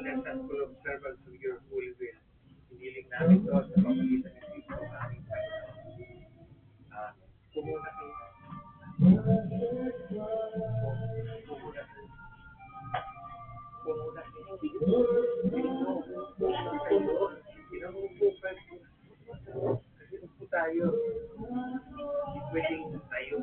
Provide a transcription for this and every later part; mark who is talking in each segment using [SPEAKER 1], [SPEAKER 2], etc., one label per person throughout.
[SPEAKER 1] faithfulness and full observance of your holy will. Hiniling namin ito sa pamagitan ng Kristo ang aming Panginoon. Amen. Pumuna kayo. Pumuna kayo. Pumuna kayo. Pinangupo kayo. Kasi upo tayo. Pwedeng tayo.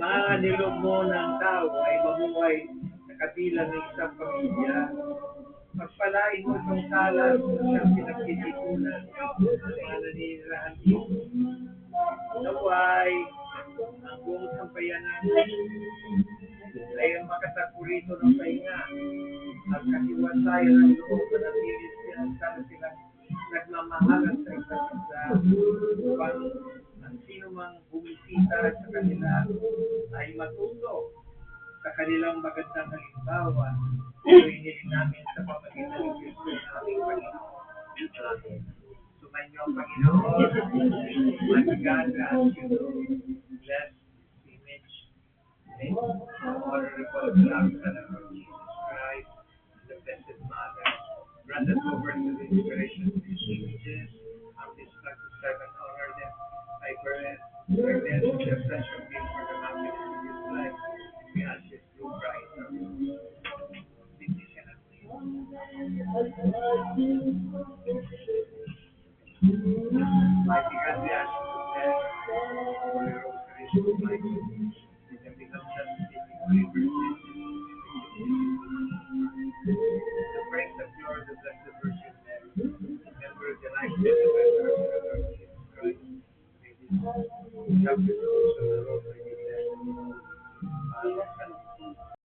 [SPEAKER 1] Mga nilog mo ng tao ay mabuhay sa kabilang ng isang pamilya. Pagpalain mo itong sala sa siyang pinagtitikunan ng mga naninirahan dito. Naway, ang buong sampayanan ay makasagpurito ng pahinga at kasiwasayan ng loob na napilis sana silang nagmamahalan sa isa't isa upang ang sino mang bumisita sa kanila ay matuto sa kanilang magandang halimbawa. Ito hiniling namin sa pamagitan ng Kristo na aming Panginoon. Amen. Sumainyo, Panginoon, Mighty God, ask you to bless the image, the honorable love and of Jesus Christ, the Blessed Mother. Grant us over to the inspiration of these images, of this practice servant, honor them. I pray them with their special gift for the mountain of His life. We ask this through Christ our Lord. Bendition and praise. Mighty God, we ask you to bless for your rosary of life, with the beloved saving believers, the praise of Lord, the Blessed Virgin Mary, remember the life and the memory of our Lord Jesus Christ. May this chapter also the Lord